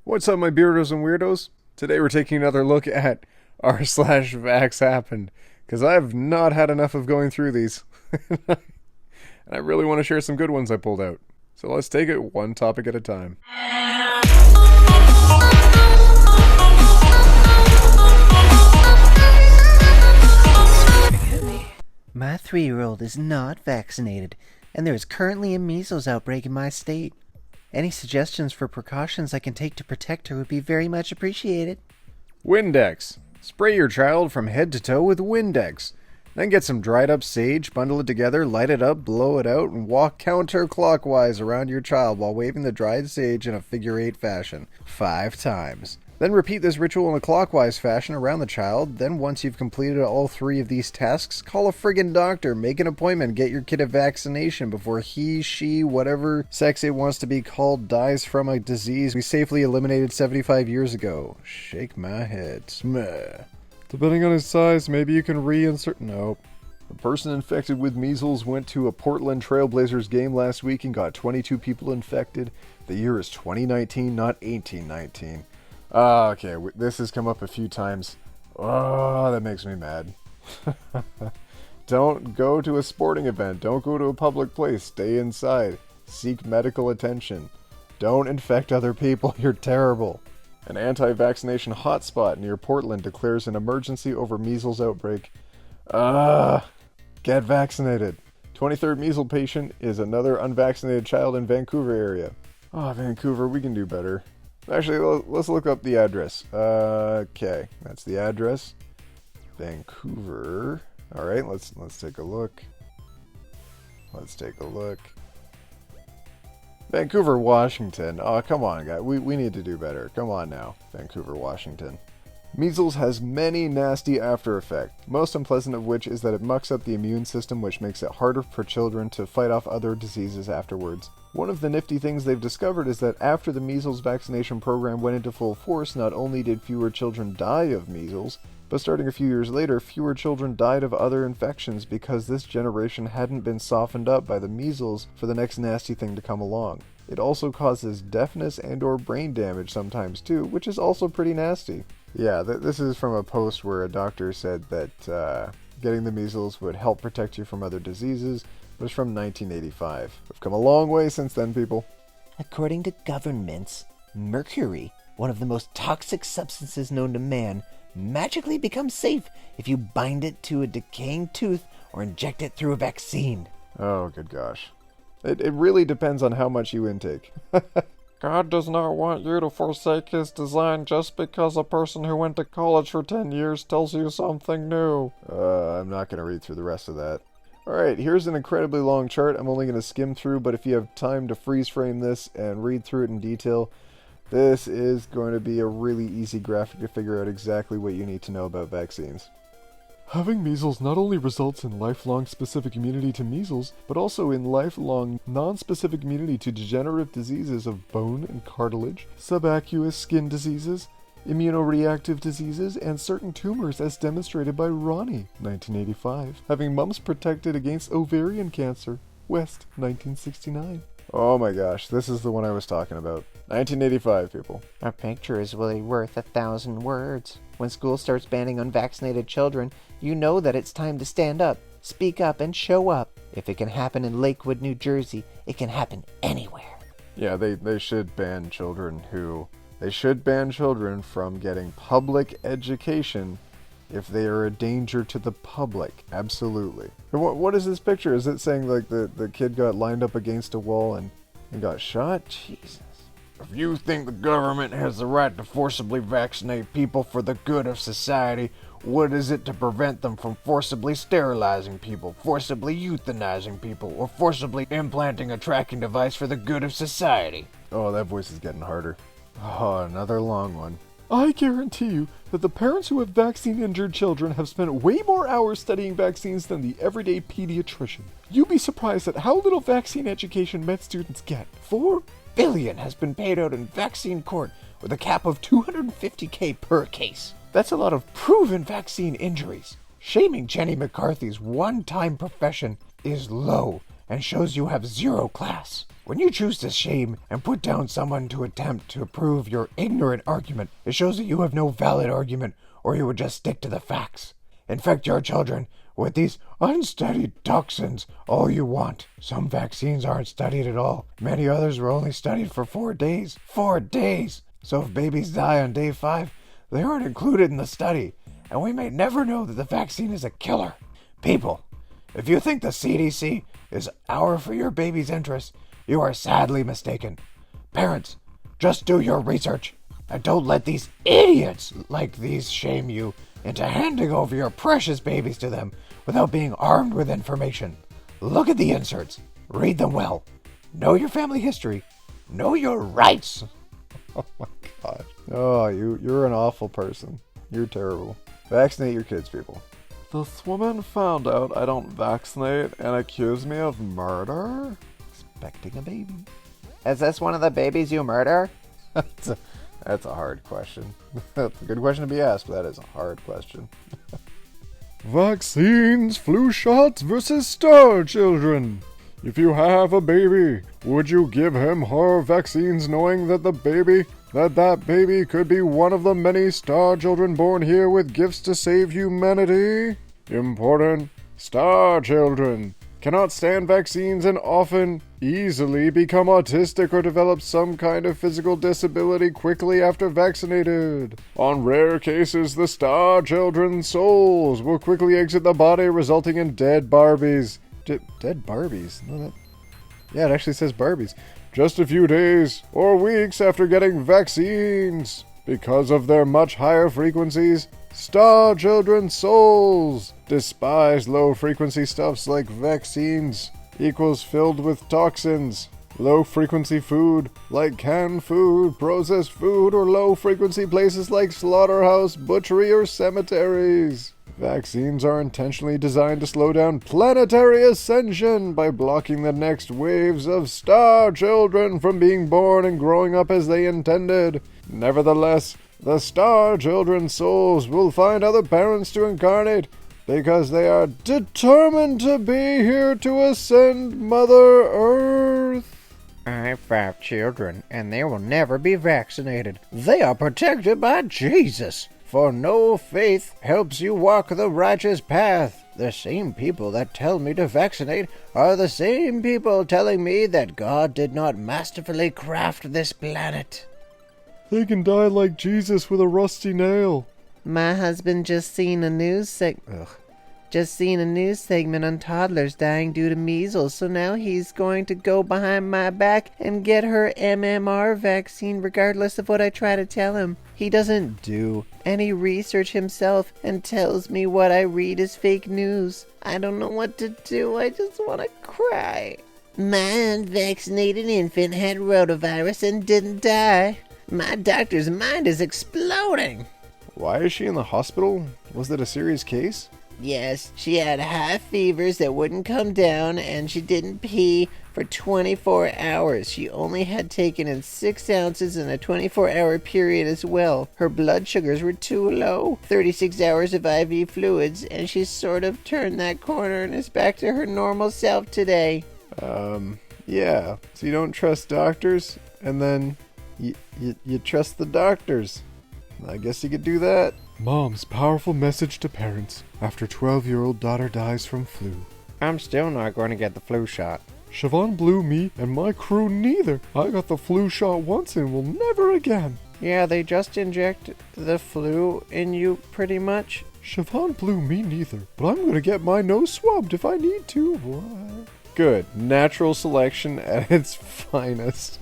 What's up, my Beardos and Weirdos? Today we're taking another look at r/VaxxHappened, because I've not had enough of going through these. And I really want to share some good ones I pulled out. So let's take it one topic at a time. My 3-year-old is not vaccinated, and there is currently a measles outbreak in my state. Any suggestions for precautions I can take to protect her would be very much appreciated. Windex. Spray your child from head to toe with Windex. Then get some dried up sage, bundle it together, light it up, blow it out, and walk counterclockwise around your child while waving the dried sage in a figure-8 fashion 5 times. Then repeat this ritual in a clockwise fashion around the child. Then once you've completed all 3 of these tasks, call a friggin' doctor, make an appointment, get your kid a vaccination before he, she, whatever sex it wants to be called dies from a disease we safely eliminated 75 years ago. Shake my head. Smeh. Depending on his size, maybe you can reinsert... Nope. A person infected with measles went to a Portland Trailblazers game last week and got 22 people infected. The year is 2019, not 1819. Okay, this has come up a few times. Oh, that makes me mad. Don't go to a sporting event. Don't go to a public place. Stay inside. Seek medical attention. Don't infect other people. You're terrible. An anti-vaccination hotspot near Portland declares an emergency over measles outbreak. Get vaccinated. 23rd measles patient is another unvaccinated child in Vancouver area. Oh, Vancouver, we can do better. Actually, let's look up the address. Okay, that's the address. Vancouver. All right, let's take a look. Let's take a look. Vancouver, Washington. Oh, come on, guys. We need to do better. Come on now, Vancouver, Washington. Measles has many nasty after effects, most unpleasant of which is that it mucks up the immune system, which makes it harder for children to fight off other diseases afterwards. One of the nifty things they've discovered is that after the measles vaccination program went into full force, not only did fewer children die of measles, but starting a few years later, fewer children died of other infections because this generation hadn't been softened up by the measles for the next nasty thing to come along. It also causes deafness and/or brain damage sometimes too, which is also pretty nasty. Yeah, this is from a post where a doctor said that getting the measles would help protect you from other diseases. It was from 1985. We've come a long way since then, people. According to governments, mercury, one of the most toxic substances known to man, magically becomes safe if you bind it to a decaying tooth or inject it through a vaccine. Oh, good gosh. It really depends on how much you intake. God does not want you to forsake his design just because a person who went to college for 10 years tells you something new. I'm not going to read through the rest of that. Alright, here's an incredibly long chart. I'm only going to skim through, but if you have time to freeze frame this and read through it in detail, this is going to be a really easy graphic to figure out exactly what you need to know about vaccines. Having measles not only results in lifelong specific immunity to measles, but also in lifelong non-specific immunity to degenerative diseases of bone and cartilage, subaqueous skin diseases, immunoreactive diseases, and certain tumors as demonstrated by Ronnie, 1985. Having mumps protected against ovarian cancer, West, 1969. Oh my gosh, this is the one I was talking about. 1985, people. A picture is really worth 1,000 words. When school starts banning unvaccinated children, you know that it's time to stand up, speak up, and show up. If it can happen in Lakewood, New Jersey, it can happen anywhere. Yeah, they should ban children from getting public education if they are a danger to the public. Absolutely. And what is this picture? Is it saying like the kid got lined up against a wall and got shot? Jesus. If you think the government has the right to forcibly vaccinate people for the good of society, what is it to prevent them from forcibly sterilizing people, forcibly euthanizing people, or forcibly implanting a tracking device for the good of society? Oh, that voice is getting harder. Oh, another long one. I guarantee you that the parents who have vaccine-injured children have spent way more hours studying vaccines than the everyday pediatrician. You'd be surprised at how little vaccine education med students get. $4 billion has been paid out in vaccine court with a cap of $250K per case. That's a lot of proven vaccine injuries. Shaming Jenny McCarthy's one-time profession is low and shows you have zero class. When you choose to shame and put down someone to attempt to prove your ignorant argument, it shows that you have no valid argument, or you would just stick to the facts. Infect your children with these unstudied toxins all you want. Some vaccines aren't studied at all. Many others were only studied for 4 days. 4 days! So if babies die on day 5, they aren't included in the study, and we may never know that the vaccine is a killer. People, if you think the CDC is out for your baby's interests, you are sadly mistaken. Parents, just do your research, and don't let these idiots like these shame you into handing over your precious babies to them without being armed with information. Look at the inserts. Read them well. Know your family history. Know your rights. Oh my God. Oh, you're an awful person. You're terrible. Vaccinate your kids, people. This woman found out I don't vaccinate and accused me of murder? Expecting a baby. Is this one of the babies you murder? That's a hard question. That's a good question to be asked, but that is a hard question. Vaccines, flu shots versus star children. If you have a baby, would you give him her vaccines knowing that that baby could be one of the many star children born here with gifts to save humanity? Important. Star children cannot stand vaccines and often easily become autistic or develop some kind of physical disability quickly after vaccinated. On rare cases, the star children's souls will quickly exit the body, resulting in dead Barbies. Dead Barbies? No, yeah, it actually says Barbies. Just a few days or weeks after getting vaccines. Because of their much higher frequencies, star children's souls despise low-frequency stuffs like vaccines equals filled with toxins. Low-frequency food like canned food, processed food, or low-frequency places like slaughterhouse, butchery, or cemeteries. Vaccines are intentionally designed to slow down planetary ascension by blocking the next waves of star children from being born and growing up as they intended. Nevertheless, the star children's souls will find other parents to incarnate because they are determined to be here to ascend Mother Earth. I have 5 children, and they will never be vaccinated. They are protected by Jesus. For no faith helps you walk the righteous path. The same people that tell me to vaccinate are the same people telling me that God did not masterfully craft this planet. They can die like Jesus with a rusty nail. My husband just seen a news segment on toddlers dying due to measles, so now he's going to go behind my back and get her MMR vaccine regardless of what I try to tell him. He doesn't do any research himself and tells me what I read is fake news. I don't know what to do. I just want to cry. My unvaccinated infant had rotavirus and didn't die. My doctor's mind is exploding. Why is she in the hospital? Was that a serious case? Yes, she had high fevers that wouldn't come down, and she didn't pee for 24 hours. She only had taken in 6 ounces in a 24-hour period as well. Her blood sugars were too low. 36 hours of IV fluids, and she's sort of turned that corner and is back to her normal self today. Yeah. So you don't trust doctors, and then you trust the doctors. I guess you could do that. Mom's powerful message to parents after 12-year-old daughter dies from flu. I'm still not going to get the flu shot. Siobhan blew me and my crew neither. I got the flu shot once and will never again. Yeah, they just inject the flu in you pretty much. Siobhan blew me neither, but I'm going to get my nose swabbed if I need to. What? Good. Natural selection at its finest.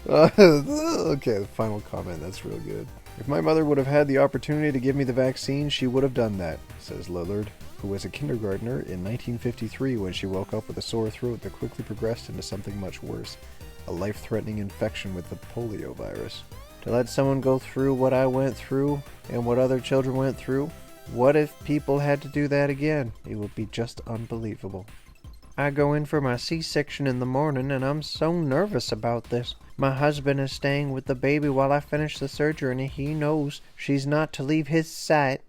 Okay, the final comment. That's real good. If my mother would have had the opportunity to give me the vaccine, she would have done that, says Lillard, who was a kindergartner in 1953 when she woke up with a sore throat that quickly progressed into something much worse, a life-threatening infection with the polio virus. To let someone go through what I went through and what other children went through, what if people had to do that again? It would be just unbelievable. I go in for my C-section in the morning, and I'm so nervous about this. My husband is staying with the baby while I finish the surgery, and he knows she's not to leave his sight.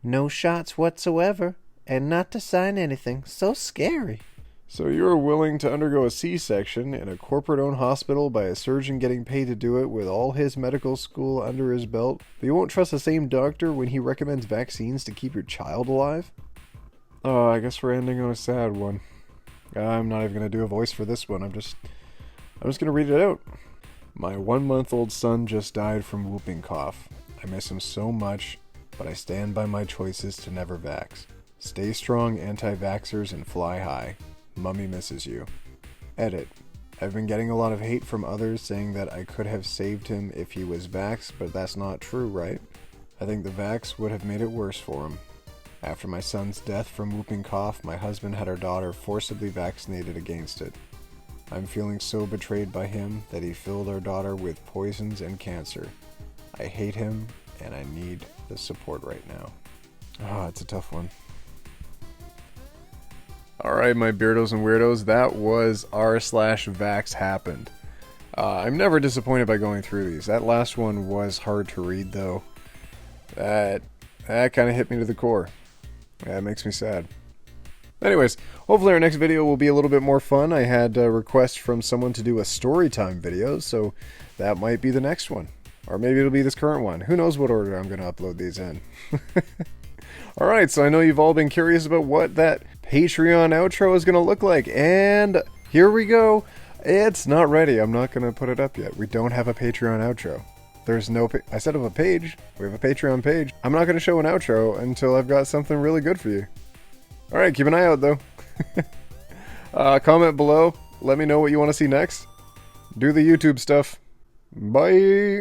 No shots whatsoever, and not to sign anything. So scary. So you're willing to undergo a C-section in a corporate-owned hospital by a surgeon getting paid to do it with all his medical school under his belt, but you won't trust the same doctor when he recommends vaccines to keep your child alive? Oh, I guess we're ending on a sad one. I'm not even going to do a voice for this one. I'm just going to read it out. My 1-month-old son just died from whooping cough. I miss him so much, but I stand by my choices to never vax. Stay strong, anti-vaxxers, and fly high. Mummy misses you. Edit. I've been getting a lot of hate from others saying that I could have saved him if he was vaxxed, but that's not true, right? I think the vax would have made it worse for him. After my son's death from whooping cough, my husband had our daughter forcibly vaccinated against it. I'm feeling so betrayed by him that he filled our daughter with poisons and cancer. I hate him, and I need the support right now. Ah, it's a tough one. Alright, my Beardos and Weirdos, that was r/VaxxHappened. I'm never disappointed by going through these. That last one was hard to read, though. That kind of hit me to the core. That makes me sad. Anyways, hopefully our next video will be a little bit more fun. I had a request from someone to do a story time video, so that might be the next one. Or maybe it'll be this current one. Who knows what order I'm going to upload these in. Alright, so I know you've all been curious about what that Patreon outro is going to look like, and here we go. It's not ready. I'm not going to put it up yet. We don't have a Patreon outro. There's no... I set up a page. We have a Patreon page. I'm not going to show an outro until I've got something really good for you. Alright, keep an eye out, though. Comment below. Let me know what you want to see next. Do the YouTube stuff. Bye!